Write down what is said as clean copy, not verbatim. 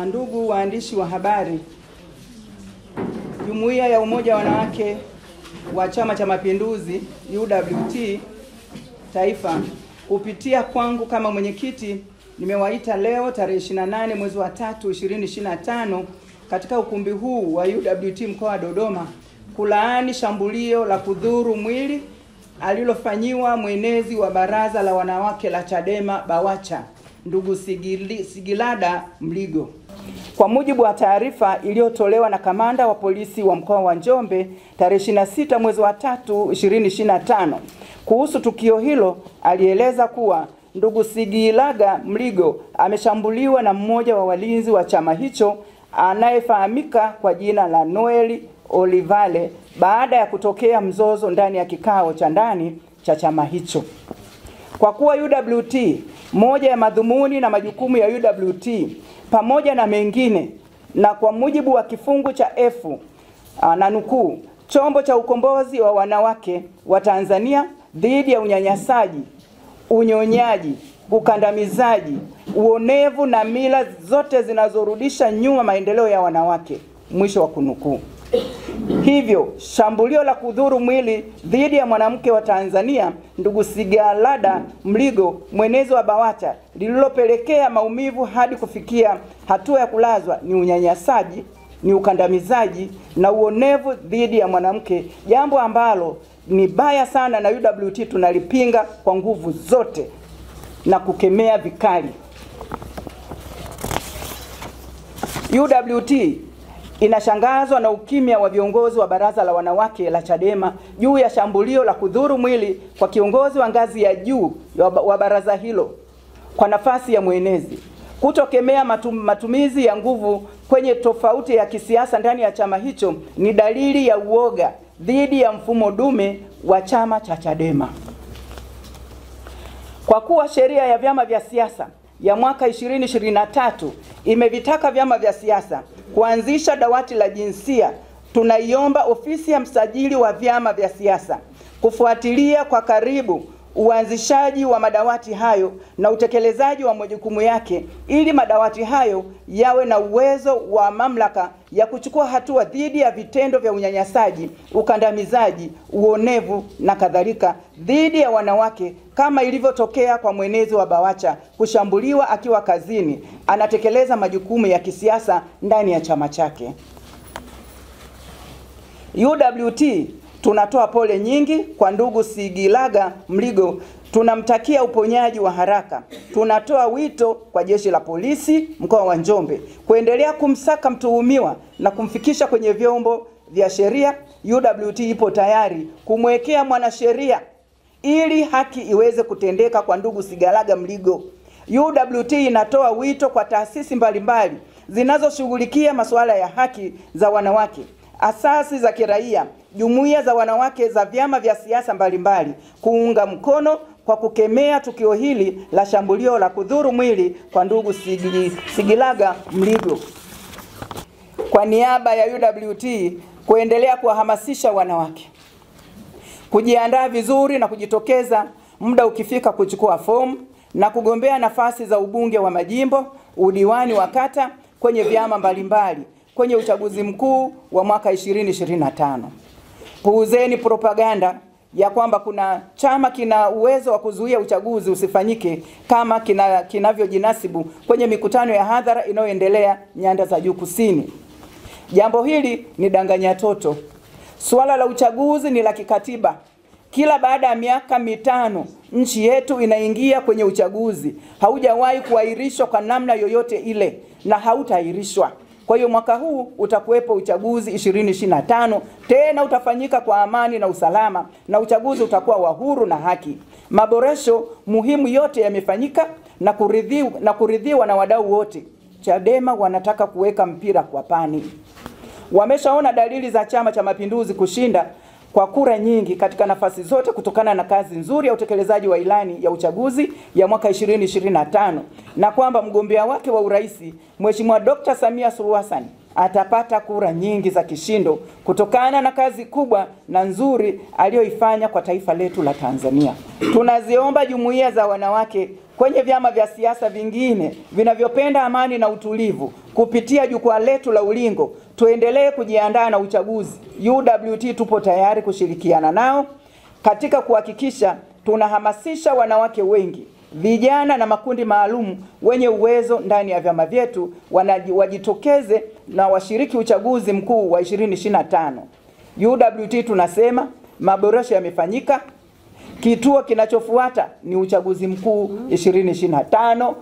Ndugu waandishi wa habari, Jumuiya ya Umoja wa Wanawake wa Chama cha Mapinduzi UWT Taifa, kupitia kwangu kama mwenyekiti, nimewaita leo tarehe 28 mwezi wa 3 2025 katika ukumbi huu wa UWT mkoa wa Dodoma kulaani shambulio la kudhuru mwili alilofanyiwa mwenezi wa baraza la wanawake la Chadema Bawacha, ndugu Sigilada Mligo. Kwa mujibu wa taarifa iliyotolewa na kamanda wa polisi wa mkoa wa Njombe tarehe 26 mwezi wa 3 2025 kuhusu tukio hilo, alieleza kuwa ndugu Sigilada Mligo ameshambuliwa na mmoja wa walinzi wa chama hicho anayefahamika kwa jina la Noel Olivale baada ya kutokea mzozo ndani ya kikao cha ndani cha chama hicho. Kwa kuwa UWT, moja ya madhumuni na majukumu ya UWT pamoja na mengine, na kwa mujibu wa kifungu cha F na nukuu, chombo cha ukombozi wa wanawake wa Tanzania dhidi ya unyanyasaji, unyonyaji, ukandamizaji, uonevu na mila zote zinazorudisha nyuma maendeleo ya wanawake, mwisho wa kunukuu. Hivyo, shambulio la kudhuru mwili dhidi ya mwanamke wa Tanzania ndugu Sigilada Mligo, mwenezi wa Bawacha, lililopelekea maumivu hadi kufikia hatua ya kulazwa, ni unyanyasaji, ni ukandamizaji na uonevu dhidi ya mwanamke, jambo ambalo ni baya sana na UWT tunalipinga kwa nguvu zote na kukemea vikali. UWT inashangazwa na ukimya wa viongozi wa baraza la wanawake la Chadema juu ya shambulio la kudhuru mwili kwa kiongozi wa ngazi ya juu wa baraza hilo kwa nafasi ya mwenezi. Kutokemea matumizi ya nguvu kwenye tofauti ya kisiasa ndani ya chama hicho ni dalili ya uoga dhidi ya mfumo dume wa chama cha Chadema. Kwa kuwa sheria ya vyama vya siasa ya mwaka 2023 imevitaka vyama vya siasa kuanzisha dawati la jinsia, tunaiomba ofisi ya msajili wa vyama vya siasa kufuatilia kwa karibu uanzishaji wa madawati hayo na utekelezaji wa majukumu yake, ili madawati hayo yawe na uwezo wa mamlaka ya kuchukua hatua dhidi ya vitendo vya unyanyasaji, ukandamizaji, uonevu na kadhalika dhidi ya wanawake, kama ilivyotokea kwa mwenezi wa Bawacha kushambuliwa akiwa kazini anatekeleza majukumu ya kisiasa ndani ya chama chake. UWT tunatoa pole nyingi kwa ndugu Sigilada Mligo, tunamtakia uponyaji wa haraka. Tunatoa wito kwa jeshi la polisi mkoa wa Njombe kuendelea kumsaka mtuhumiwa na kumfikisha kwenye vyombo vya sheria. UWT ipo tayari kumwekea mwanasheria ili haki iweze kutendeka kwa ndugu Sigilada Mligo. UWT inatoa wito kwa taasisi mbalimbali zinazoshughulikia masuala ya haki za wanawake, asasi za kiraia, jumuiya za wanawake za vyama vya siasa mbalimbali kuunga mkono kwa kukemea tukio hili la shambulio la kudhuru mwili kwa ndugu Sigilada Mligo. Kwa niaba ya UWT kuendelea kuwahamasisha wanawake kujiandaa vizuri na kujitokeza muda ukifika kuchukua fomu na kugombea nafasi za ubunge wa majimbo, udiwani wa kata kwenye vyama mbalimbali kwenye uchaguzi mkuu wa mwaka 2025. Puuzeni propaganda ya kwamba kuna chama kina uwezo wa kuzuia uchaguzi usifanyike kama kinavyojinasibu kwenye mikutano ya hadhara inayoendelea nyanda za juu kusini. Jambo hili ni danganya toto. Swala la uchaguzi ni la kikatiba. Kila baada ya miaka 5 nchi yetu inaingia kwenye uchaguzi. Haujawahi kuahirishwa kwa namna yoyote ile na hautaahirishwa. Kwa hiyo mwaka huu utakuwepo uchaguzi 2025, tena utafanyika kwa amani na usalama, na uchaguzi utakuwa wa huru na haki. Maboresho muhimu yote yamefanyika na kuridhiwa na wadau wote. Chadema wanataka kuweka mpira kwa pani. Wameshaona dalili za Chama cha Mapinduzi kushinda kwa kura nyingi katika nafasi zote kutokana na kazi nzuri ya utekelezaji wa ilani ya uchaguzi ya mwaka 2025, na kwamba mgombea wake wa urais Mheshimiwa Dr. Samia Suluhu Hassan atapata kura nyingi za kishindo kutokana na kazi kubwa na nzuri aliyoifanya kwa taifa letu la Tanzania. Tunaziomba jumuiya za wanawake kwenye vyama vya siasa vingine vinavyopenda amani na utulivu kupitia jukwaa letu la Ulingo, tuendelee kujiandaa na uchaguzi. UWT tupo tayari kushirikiana nao katika kuhakikisha tunahamasisha wanawake wengi, vijana na makundi maalum wenye uwezo ndani ya vyama vyetu wajitokeze na washiriki uchaguzi mkuu wa 2025. UWT tunasema maboresho yamefanyika. Kituo kinachofuata ni uchaguzi mkuu 2025.